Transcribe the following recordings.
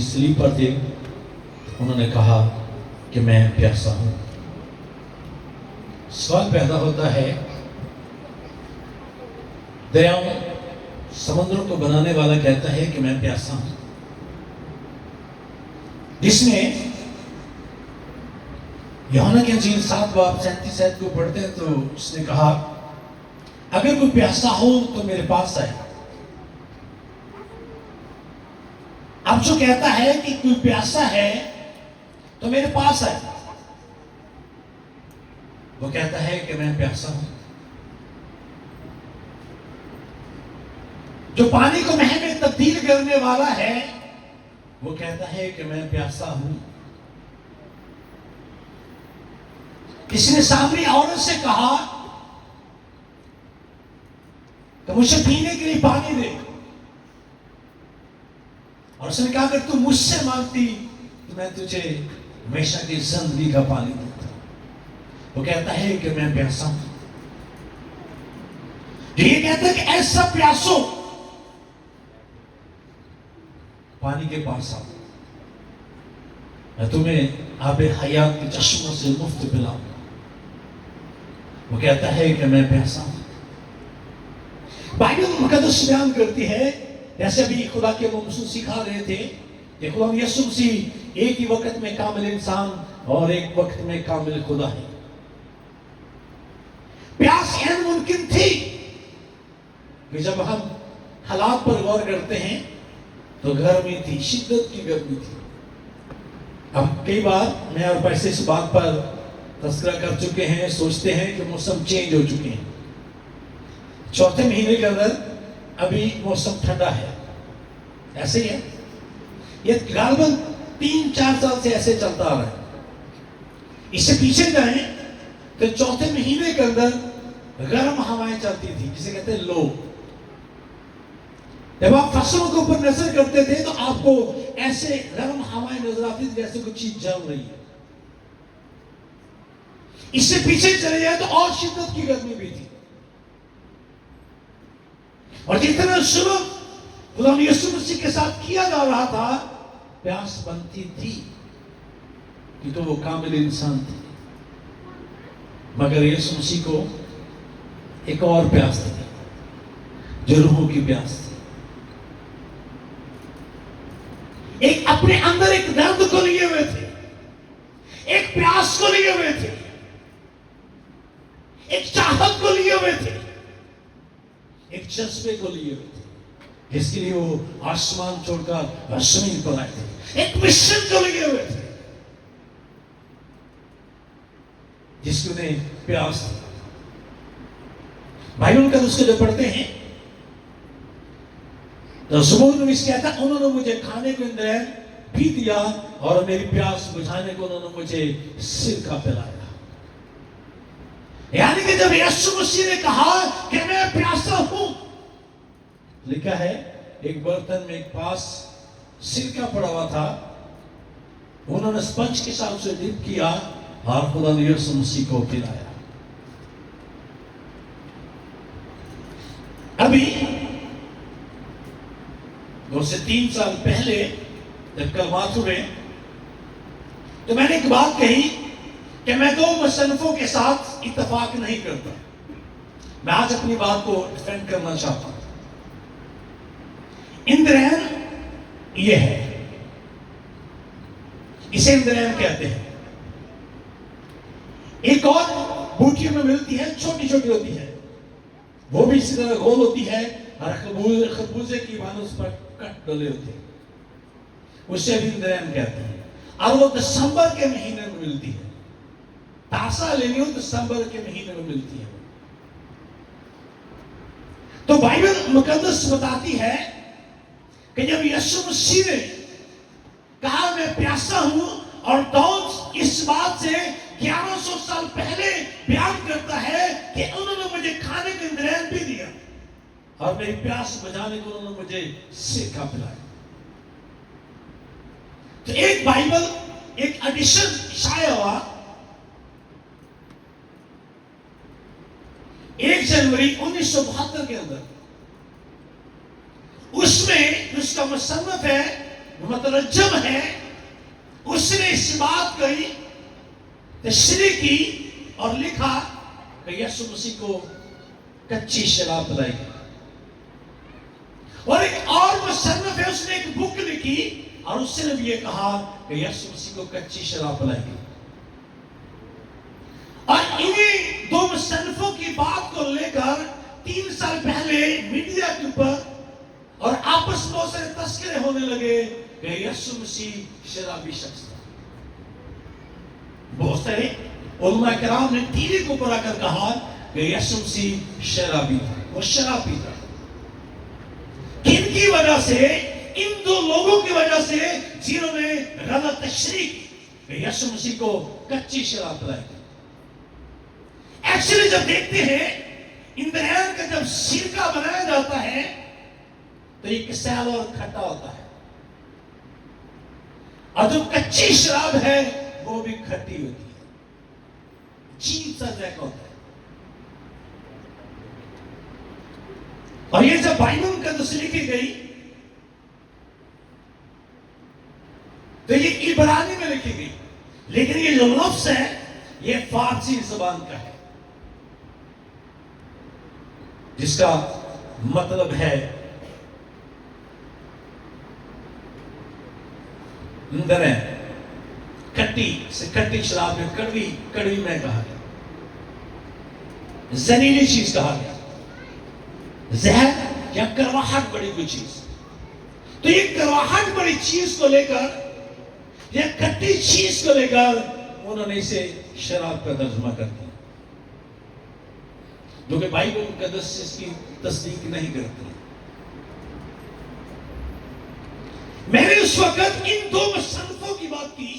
Slip پر تھے. انہوں نے کہا کہ میں پیاسا ہوں. سوال پیدا ہوتا ہے، دریاؤں سمندروں کو بنانے والا کہتا ہے کہ میں پیاسا ہوں. جس نے یوحنا کی انجیل 7:37 کو پڑھتے ہیں تو اس نے کہا اگر کوئی پیاسا ہو تو میرے پاس آئے. اب جو کہتا ہے کہ کوئی پیاسا ہے تو میرے پاس آئے، وہ کہتا ہے کہ میں پیاسا ہوں. جو پانی کو مہ میں تبدیل کرنے والا ہے وہ کہتا ہے کہ میں پیاسا ہوں. کسی نے سامری عورت سے کہا کہ مجھے پینے کے لیے پانی دے، اور اس نے کہا اگر تو مجھ سے مانگتی تو میں تجھے ہمیشہ کی زندگی کا پانی دیتا. وہ کہتا ہے کہ میں پیاسا ہوں. جو یہ کہتا ہے کہ ایسا پیاسو پانی کے پاس آؤ، میں تمہیں آب حیات کے چشموں سے مفت پلاؤں. وہ کہتا ہے کہ میں پیاسا ہوں. بائبل مقدس بیان کرتی ہے، جیسے ابھی خدا کے رسول سکھا رہے تھے کہ خدا یسوع مسیح ایک ہی وقت میں کامل انسان اور ایک وقت میں کامل خدا ہے. پیاس این ممکن تھی کہ جب ہم حالات پر غور کرتے ہیں تو گرمی تھی، شدت کی گرمی تھی. اب کئی بار میں اور پیسے اس بات پر تذکرہ کر چکے ہیں، سوچتے ہیں کہ موسم چینج ہو چکے ہیں. چوتھے مہینے کے اندر ابھی موسم ٹھنڈا ہے، ایسے ہی ہے. یہ غالباً 3-4 سال سے ایسے چلتا آ رہا ہے. اس سے پیچھے جائیں تو چوتھے مہینے کے اندر گرم ہوائیں چلتی تھی، جسے کہتے ہیں لو. جب آپ فصلوں کے اوپر نظر کرتے تھے تو آپ کو ایسے گرم ہوائیں نظر آتی تھی جیسے کوئی چیز جل رہی ہے. اس سے پیچھے چلے جائے تو اور شدت کی گرمی بھی تھی. اور جتنا سلوک خدا یسوع مسیح کے ساتھ کیا جا رہا تھا، پیاس بنتی تھی کیونکہ وہ کامل انسان تھے. مگر یسوع مسیح کو ایک اور پیاس تھی جو روحوں کی پیاس تھی. ایک اپنے اندر ایک درد کو لیے ہوئے تھے، ایک پیاس کو لیے ہوئے تھے، ایک چاہت کو لیے ہوئے تھے، ایک جذبے کو لیے ہوئے تھے جس کے لیے وہ آسمان چھوڑ کر زمین پر آئے تھے. ایک مشن کو لیے ہوئے تھے جس کو انہیں پیاس تھی. بائبل کا اس کو جو پڑھتے ہیں تو زبور میں اس کہتا ہے انہوں نے مجھے کھانے کو اندرین بھی دیا اور میری پیاس بجھانے کو انہوں نے مجھے سرکہ پلایا. یعنی کہ جب یسوع مسیح نے کہا کہ میں پیاسا ہوں، لکھا ہے ایک برتن میں ایک پاس سرکہ پڑا ہوا تھا، انہوں نے اسپنج کے ساتھ اسے ڈپ کیا اور خدا نے یسوع مسیح کو پلایا. ابھی 2 سے 3 سال پہلے جب کلمات ہوئے تو میں نے ایک بات کہی کہ میں 2 مصنفوں کے ساتھ اتفاق نہیں کرتا. میں آج اپنی بات کو ڈیفینڈ کرنا چاہتا ہوں. اندرین یہ ہے، اسے اندرین کہتے ہیں. ایک اور بوٹیوں میں ملتی ہے، چھوٹی چھوٹی ہوتی ہے، وہ بھی اسی طرح گول ہوتی ہے اور خربوزے کی مانو اس پر کٹ ڈلے ہوتے ہیں، اسے بھی اندرین کہتے ہیں. اور وہ دسمبر کے مہینے میں ملتی ہے. تاسا لینی ہو دسمبر کے مہینے میں ملتی ہے. تو بائبل مقدس بتاتی ہے کہ جب یسوع مسیح نے کہا میں پیاسا ہوں، اور داؤد اس بات سے 1100 سال پہلے بیان کرتا ہے کہ انہوں نے مجھے کھانے کے اندرین بھی دیا اور میری پیاس بجھانے کو انہوں نے مجھے سرکہ پلایا. تو ایک بائبل ایک ایڈیشن شائع ہوا 1 جنوری 1972 کے اندر. اس میں اس کا مصنف ہے مترجم ہے، اس نے اس بات کی تشریح کی اور لکھا کہ یسوع مسیح کو کچی شراب پلائی گئی. اور ایک اور مصنف ہے، اس نے ایک بک لکھی اور اس نے بھی یہ کہا کہ یسوع مسیح کو کچی شراب پلائی گئی. اور انہیں دو مصنفوں کی بات کو لے کر 3 سال پہلے میڈیا کے اوپر اور آپس میں سے تذکرے ہونے لگے کہ یسوع مسیح شرابی شخص تھا. بہت سارے علماء کرام نے ٹی وی کو اوپر آ کر کہا کہ یسوع مسیح شرابی تھا، وہ شراب پیتا تھا. کن کی وجہ سے؟ ان دو لوگوں کی وجہ سے جنہوں نے غلط تشریح کی کہ یسوع مسیح کو کچی شراب پلائی گئی. ایکچولی جب دیکھتے ہیں اندرین کا جب سرکہ بنایا جاتا ہے تو یہ کسیل اور کھٹا ہوتا ہے، اور جو کچی شراب ہے وہ بھی کھٹی ہوتی ہے، عجیب سا ذائقہ ہوتا ہے. اور یہ جب بائبل مقدس لکھی گئی تو یہ عبرانی میں لکھی گئی، لیکن یہ جو لفظ ہے یہ فارسی زبان کا ہے، جس کا مطلب ہے اندر ہے کھٹی سے کھٹی شراب میں کڑوی میں کہا گیا، زہریلی چیز کہا گیا، زہر یا کرواہٹ بڑی کوئی چیز. تو یہ کرواہٹ بڑی چیز کو لے کر یا کھٹی چیز کو لے کر انہوں نے اسے شراب کا ترجمہ کر دیا، جو کہ بائبل مقدس اس کی تصدیق نہیں کرتی. میں نے اس وقت ان دو مصنفوں کی بات کی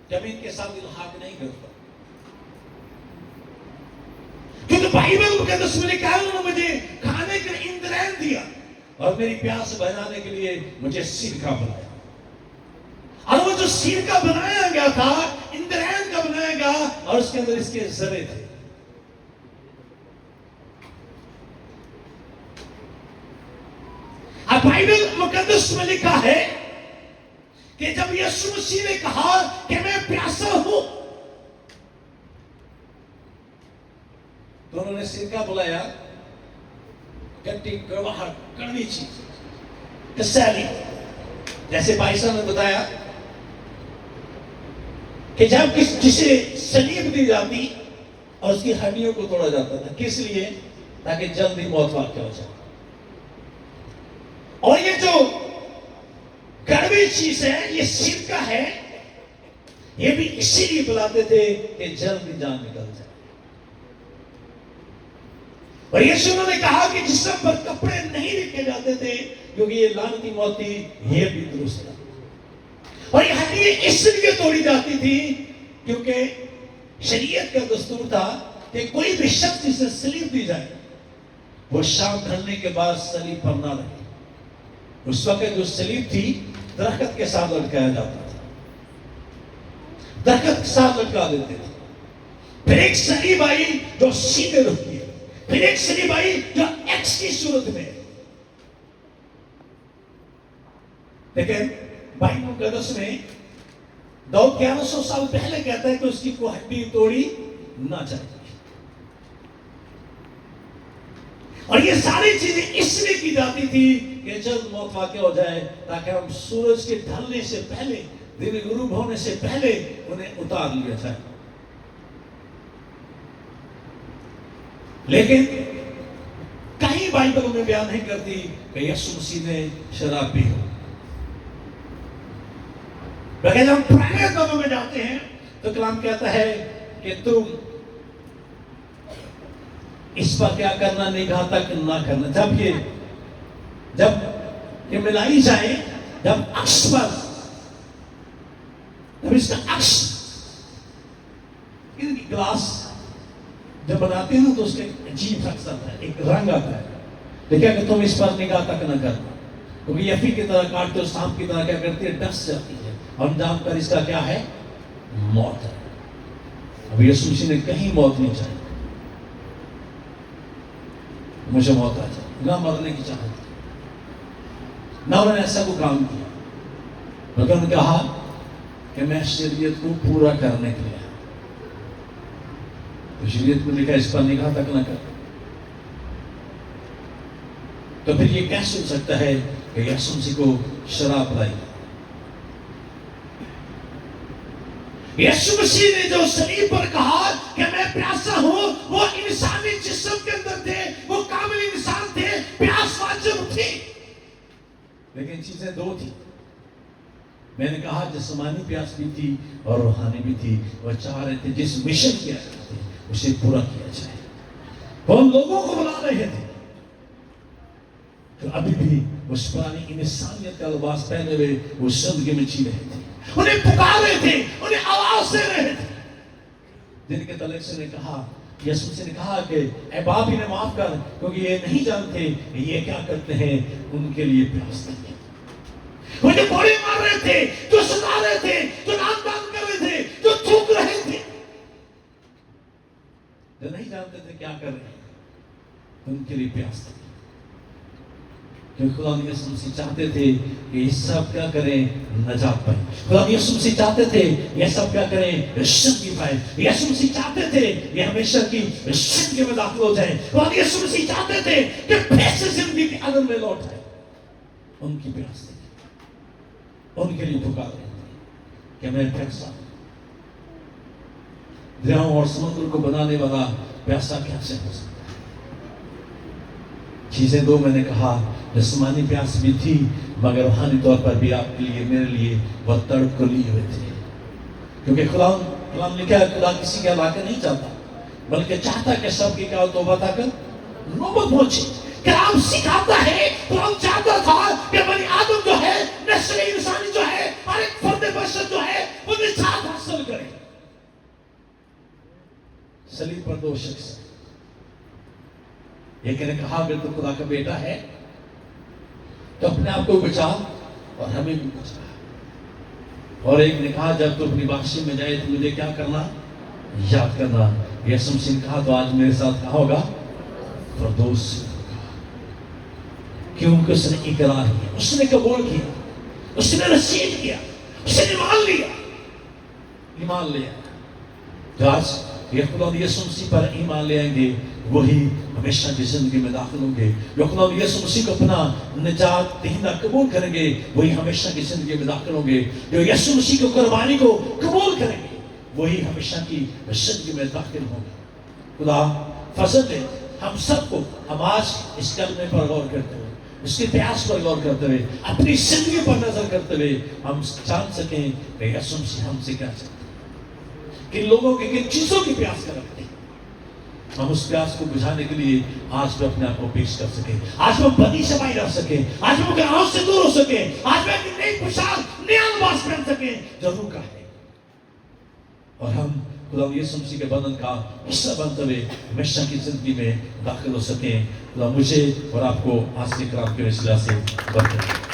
جب ان کے ساتھ الحاق نہیں کرتا، کیونکہ بائبل مقدس میں لکھا ہے انہوں نے مجھے کھانے کا اندرین دیا اور میری پیاس بجھانے کے لیے مجھے سرکہ بنایا. اور وہ جو سرکہ بنایا گیا تھا اندرین کا بنایا گیا اور اس کے اندر اس کے ذرے تھے. اب بائبل مقدس میں لکھا ہے کہ جب یسوع مسیح نے کہا کہ میں پیاسا ہوں تو انہوں نے سرکہ بلایا، کھٹی کڑواہٹ کڑوی چیز کسیلی. جیسے بھائی صاحب نے بتایا کہ جب کسی سلیب دی جاتی اور اس کی ہڈیوں کو توڑا جاتا تھا، کس لیے؟ تاکہ جلدی موت واقع ہو جائے. اور یہ جو کڑوی چیز ہے یہ سرکہ ہے، یہ بھی اسی لیے بلاتے تھے کہ جلدی جان نکل جائے. اور یسوع نے کہا کہ جسم پر کپڑے نہیں رکھے جاتے تھے کیونکہ یہ لعنتی موت تھی، یہ بھی درست تھا. اور یہ ہڈیاں اس لیے توڑی جاتی تھی کیونکہ شریعت کا دستور تھا کہ کوئی بھی شخص جسے سلیب دی جائے وہ شام ڈھلنے کے بعد سلیب پر نہ رہے. اس وقت جو سلیب تھی درخت کے ساتھ لٹکایا جاتا تھا، درخت کے ساتھ لٹکا دیتے تھے. پھر ایک سلیب آئی جو سیدھے رکھتی ہے، پھر ایک سلیب آئی جو ایکس کی صورت میں. لیکن بائبل مقدس میں داؤد 1100 سال پہلے کہتا ہے کہ اس کی کوئی ہڈی توڑی نہ جائے. اور یہ ساری چیزیں اس لیے کی جاتی تھی کہ جلد موت واقع ہو جائے تاکہ ہم سورج کے ڈھلنے سے پہلے، دن غروب ہونے سے پہلے انہیں اتار لیا جائے. لیکن کہیں بائبل میں بیان نہیں کرتی کہ یسوع مسیح نے شراب پی ہو. لیکن جب ہم پرانے دوروں میں جاتے ہیں تو کلام کہتا ہے کہ تم اس پر کیا کرنا، نگاہ تک نہ کرنا. جب یہ ملائی جائے، جب عکس پر، جب اس کا عکس گلاس جب بناتے ہیں تو اس کا ایک عجیب عکس آتا ہے، ایک رنگ آتا ہے. لیکن کہ تم اس پر نگاہ تک نہ کرنا کیونکہ یفی کی طرح کاٹتے ہو، سانپ کی طرح کیا کرتی ہے، ڈس جاتی ہے. ہم جان کر اس کا کیا ہے، موت ہے. اب یسوع مسیح نے کہیں موت نہیں چاہی، مجھے موت آ جائے، نہ مرنے کی چاہت، نہ انہوں نے ایسا کوئی کام کیا. مگر انہوں نے کہا کہ میں شریعت کو پورا کرنے کے لیے آیا۔ تو شریعت میں لکھا اس پر نگاہ تک نہ کر۔ تو پھر یہ کیسے ہو سکتا ہے کہ یسوع مسیح کو شراب پلائی؟ یسوع مسیح نے جو صلیب پر کہا کہ میں پیاسا ہوں، وہ انسانی جسم کے اندر تھے، وہ کامل انسان تھے، پیاس واجب تھی، لیکن چیزیں دو تھی۔ میں نے کہا جسمانی پیاس بھی تھی اور روحانی بھی تھی۔ وہ چاہ رہے تھے جس مشن کیا کرتے اسے پورا کیا جائے۔ وہ ان لوگوں کو بلا رہے تھے جو ابھی بھی اس پرانی انسانیت کا لباس پہنے ہوئے وہ زندگی میں جی رہے تھے، انہیں پکار رہے تھے، انہیں آواز دے رہے تھے، جن کے تعلق سے نے کہا، یسوع سے نے کہا کہ اے باپ انہیں معاف کر، کیونکہ یہ نہیں جانتے یہ کیا کرتے ہیں۔ ان کے لیے پیاس تھی۔ وہ جو کوڑے مار رہے تھے، جو ستا رہے تھے، جو نام دان کر رہے تھے، جو تھوک رہے تھے، جو نہیں جانتے تھے کیا کر رہے ہیں، ان کے لیے پیاس تھی۔ کہ خدا یسوع مسیح چاہتے تھے کہ یہ سب کیا کریں، نجات پائیں۔ خدا یسوع مسیح چاہتے تھے یہ سب کیا کریں، زندگی پائیں۔ یسوع مسیح چاہتے تھے یہ ہمیشہ کی زندگی میں داخل ہو جائیں۔ خدا یسوع مسیح چاہتے تھے کہ پھر سے زندگی کے عدم میں لوٹ آئے۔ ان کی پیاس تھی، ان کے لیے پکار رہے تھے کہ میں پیاسا ہوں۔ دریاؤں اور سمندر کو بنانے والا پیاسا کیسے ہو سکتا ہے؟ چیزیں دو میں نے کہا، جسمانی پیاس بھی تھی مگر روحانی طور پر بھی آپ کے لیے میرے لیے وہ تڑپ کو لیے ہوئے تھے، کیونکہ خدا نے کہا خدا کسی کا ہلاکت نہیں چاہتا بلکہ چاہتا کہ سب کی کیا توبہ تھا کر نوبت پہنچے۔ کلام سکھاتا ہے قرآن چاہتا تھا کہ بنی آدم جو ہے، نسل انسانی جو ہے، ہر ایک فرد بشر جو ہے وہ نجات حاصل کرے۔ صلیب پر دو شخص، ایک نے کہا اگر تو خدا کا بیٹا ہے تو اپنے آپ کو بچا اور ہمیں بھی بچا، اور ایک نے کہا جب تو اپنی بادشاہی میں جائے تو مجھے کیا کرنا، یاد کرنا۔ یسوع مسیح نے کہا تو آج میرے ساتھ کہا ہوگا فردوس سے ہوگا، کیونکہ اس نے اقرار کیا، اس نے قبول کیا، اس نے رسید کیا، اس نے ایمان لیا۔ تو آج یہ خدا یسوع مسیح پر ایمان لے آئیں گے وہی ہمیشہ کی زندگی میں داخل ہوں گے۔ جو خدا یسوع مسیح کو اپنا نجات دہندہ قبول کریں گے وہی ہمیشہ کی زندگی میں داخل ہوں گے۔ جو یسوع مسیح کی قربانی کو قبول کریں گے وہی ہمیشہ کی زندگی میں داخل ہوں گے۔ خدا فضل دے ہم سب کو، ہم آج اس کلمے پر غور کرتے ہوئے، اس کے پیاس پر غور کرتے ہوئے، اپنی زندگی پر نظر کرتے ہوئے ہم جان سکیں کہ یسوع مسیح ہم سے کیا چاہتے ہیں، کن لوگوں کے کن چیزوں کی پیاس کر رکھتے ہیں۔ ہم اس پیاس کو بجھانے کے لیے آج میں اپنے آپ کو پیش کر سکیں، آج میں بدی سے باہر رہ سکیں، آج میں گناہوں سے دور ہو سکیں، آج میں ایک نئی پوشاک، نیا لباس پہن سکیں جو روح کا ہے، اور ہم خدا یسوع مسیح کے بدن کا حصہ بنتے ہوئے ہمیشہ کی زندگی میں داخل ہو سکیں۔ خدا مجھے اور آپ کو آج کے کلام کے وسیلہ سے برکت دے۔